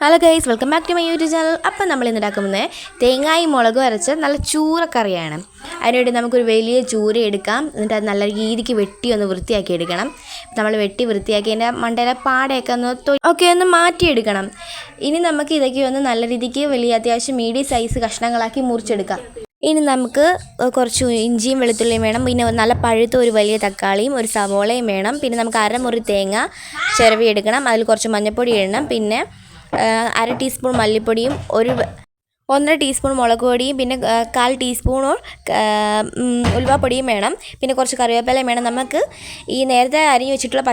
Hello guys, welcome back to my YouTube channel. അപ്പം നമ്മൾ ഇന്ന് ഉണ്ടാക്കുന്നത് തേങ്ങായും മുളകും അരച്ച നല്ല ചൂരക്കറിയാണ്. അതിനുവേണ്ടി നമുക്കൊരു വലിയ ചൂര എടുക്കാം. എന്നിട്ട് അത് നല്ല രീതിക്ക് വെട്ടി ഒന്ന് വൃത്തിയാക്കി എടുക്കണം. നമ്മൾ വെട്ടി വൃത്തിയാക്കി അതിൻ്റെ മണ്ടയിലെ പാടയൊക്കെ ഒന്ന് മാറ്റിയെടുക്കണം. ഇനി നമുക്ക് ഇതൊക്കെ ഒന്ന് നല്ല രീതിക്ക് വലിയ അത്യാവശ്യം മീഡിയം സൈസ് കഷ്ണങ്ങളാക്കി മുറിച്ചെടുക്കാം. ഇനി നമുക്ക് കുറച്ച് ഇഞ്ചിയും വെളുത്തുള്ളിയും വേണം. പിന്നെ നല്ല പഴുത്ത ഒരു വലിയ തക്കാളിയും ഒരു സവോളയും വേണം. പിന്നെ നമുക്ക് അരമുറി തേങ്ങ ചിരവി എടുക്കണം. അതിൽ കുറച്ച് മഞ്ഞൾപ്പൊടി ഇടണം. പിന്നെ 1/2 ടീസ്പൂൺ മല്ലിപ്പൊടിയും 1.5 ടീസ്പൂൺ മുളക് പൊടിയും പിന്നെ 1/4 ടീസ്പൂൺ ഉലുവാപ്പൊടിയും വേണം. പിന്നെ കുറച്ച് കറിവേപ്പിലയും വേണം. നമുക്ക് ഈ നേരത്തെ അരിഞ്ഞു വെച്ചിട്ടുള്ള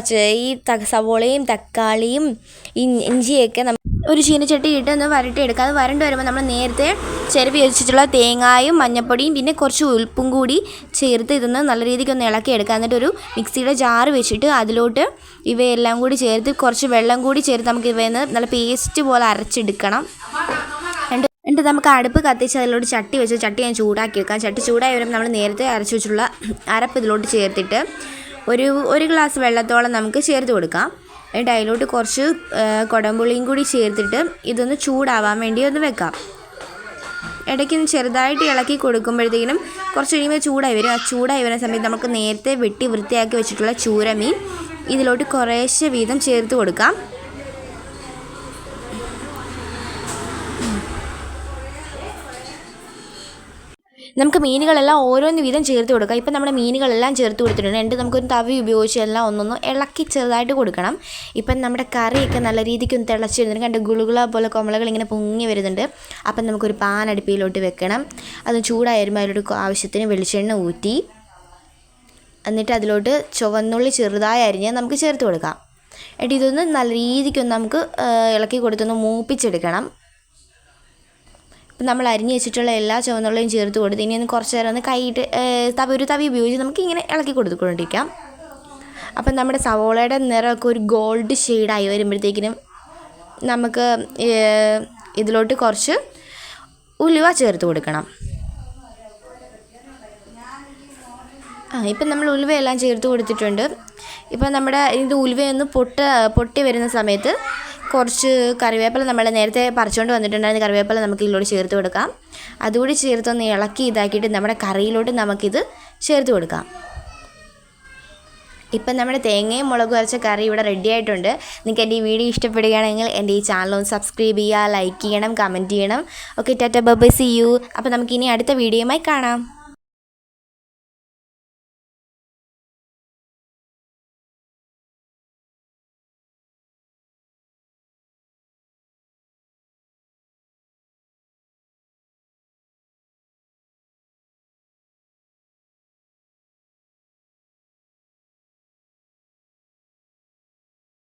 സവോളയും തക്കാളിയും ഇഞ്ചിയൊക്കെ ഒരു ചീനച്ചട്ടി ഇട്ട് ഒന്ന് വരട്ടിയെടുക്കുക. അത് വരണ്ട് വരുമ്പോൾ നമ്മൾ നേരത്തെ ചിരവി വെച്ചിട്ടുള്ള തേങ്ങായും മഞ്ഞൾപ്പൊടിയും പിന്നെ കുറച്ച് ഉപ്പും കൂടി ചേർത്ത് ഇതൊന്ന് നല്ല രീതിക്ക് ഒന്ന് ഇളക്കിയെടുക്കുക. എന്നിട്ടൊരു മിക്സിയുടെ ജാറ് വെച്ചിട്ട് അതിലോട്ട് ഇവയെല്ലാം കൂടി ചേർത്ത് കുറച്ച് വെള്ളം കൂടി ചേർത്ത് നമുക്ക് ഇവയെന്ന് നല്ല പേസ്റ്റ് പോലെ അരച്ചെടുക്കണം. എന്നിട്ട് നമുക്ക് അടുപ്പ് കത്തിച്ച് അതിലോട്ട് ചട്ടി വെച്ച് ചട്ടി ഞാൻ ചൂടാക്കി വെക്കാം. ചട്ടി ചൂടായി വരുമ്പോൾ നമ്മൾ നേരത്തെ അരച്ച് വെച്ചിട്ടുള്ള അരപ്പ് ഇതിലോട്ട് ചേർത്തിട്ട് ഒരു ഗ്ലാസ് വെള്ളത്തോളം നമുക്ക് ചേർത്ത് കൊടുക്കാം. എന്നിട്ട് അതിലോട്ട് കുറച്ച് കുടംപുളിയും കൂടി ചേർത്തിട്ട് ഇതൊന്ന് ചൂടാവാൻ വേണ്ടി ഒന്ന് വെക്കാം. ഇടയ്ക്ക് ചെറുതായിട്ട് ഇളക്കി കൊടുക്കുമ്പോഴത്തേക്കിനും കുറച്ച് കഴിയുമ്പോൾ ചൂടായി വരും. ആ ചൂടായി വരുന്ന സമയത്ത് നമുക്ക് നേരത്തെ വെട്ടി വൃത്തിയാക്കി വെച്ചിട്ടുള്ള ചൂരമീൻ ഇതിലോട്ട് കുറേശ്ശെ വീതം ചേർത്ത് കൊടുക്കാം. നമുക്ക് മീനുകളെല്ലാം ഓരോന്ന് വീതം ചേർത്ത് കൊടുക്കാം. ഇപ്പം നമ്മുടെ മീനുകളെല്ലാം ചേർത്ത് കൊടുത്തിട്ടുണ്ട്. എന്നിട്ട് നമുക്കൊരു തവി ഉപയോഗിച്ച് എല്ലാം ഒന്നൊന്ന് ഇളക്കി ചെറുതായിട്ട് കൊടുക്കണം. ഇപ്പം നമ്മുടെ കറിയൊക്കെ നല്ല രീതിക്ക് ഒന്ന് തിളച്ച് വരുന്നുണ്ട്. കണ്ട് ഗുളുകുള പോലെ കൊമളകൾ ഇങ്ങനെ പൊങ്ങി വരുന്നുണ്ട്. അപ്പം നമുക്കൊരു പാൻ അടുപ്പിലോട്ട് വെക്കണം. അത് ചൂടായി വരുമ്പോൾ അതിലോട്ട് ആവശ്യത്തിന് വെളിച്ചെണ്ണ ഊറ്റി എന്നിട്ട് അതിലോട്ട് ചുവന്നുള്ളി ചെറുതായി അരിഞ്ഞ് നമുക്ക് ചേർത്ത് കൊടുക്കാം. എന്നിട്ട് ഇതൊന്ന് നല്ല രീതിക്കൊന്ന് നമുക്ക് ഇളക്കി കൊടുത്തൊന്ന് മൂപ്പിച്ചെടുക്കണം. ഇപ്പം നമ്മൾ അരിഞ്ഞ് വെച്ചിട്ടുള്ള എല്ലാ ചുവന്നുള്ളിയും ചേർത്ത് കൊടുത്ത് ഇനി ഒന്ന് കുറച്ച് നേരം ഒന്ന് കൈയിട്ട് ഒരു തവി ഉപയോഗിച്ച് നമുക്ക് ഇങ്ങനെ ഇളക്കി കൊടുത്തുകൊണ്ടിരിക്കാം. അപ്പം നമ്മുടെ സവോളയുടെ നിറമൊക്കെ ഒരു ഗോൾഡ് ഷെയ്ഡായി വരുമ്പോഴത്തേക്കിനും നമുക്ക് ഇതിലോട്ട് കുറച്ച് ഉലുവ ചേർത്ത് കൊടുക്കണം. ഇപ്പം നമ്മൾ ഉലുവയെല്ലാം ചേർത്ത് കൊടുത്തിട്ടുണ്ട്. ഇപ്പം നമ്മുടെ ഇത് ഉലുവയൊന്ന് പൊട്ടി വരുന്ന സമയത്ത് കുറച്ച് കറിവേപ്പില നമ്മൾ നേരത്തെ പറിച്ചുകൊണ്ട് വന്നിട്ടുണ്ടായിരുന്ന കറിവേപ്പില നമുക്ക് ഇതിലോട്ട് ചേർത്ത് കൊടുക്കാം. അതുകൂടി ചേർത്തൊന്ന് ഇളക്കി ഇതാക്കിയിട്ട് നമ്മുടെ കറിയിലോട്ട് നമുക്കിത് ചേർത്ത് കൊടുക്കാം. ഇപ്പം നമ്മുടെ തേങ്ങയും മുളകും അരച്ച കറി ഇവിടെ റെഡി ആയിട്ടുണ്ട്. നിങ്ങൾക്ക് എൻ്റെ ഈ വീഡിയോ ഇഷ്ടപ്പെടുകയാണെങ്കിൽ എൻ്റെ ഈ ചാനൽ ഒന്ന് സബ്സ്ക്രൈബ് ചെയ്യുക, ലൈക്ക് ചെയ്യണം, കമൻറ്റ് ചെയ്യണം. Okay, tata bye bye, see you. അപ്പോൾ നമുക്കിനി അടുത്ത വീഡിയോയുമായി കാണാം.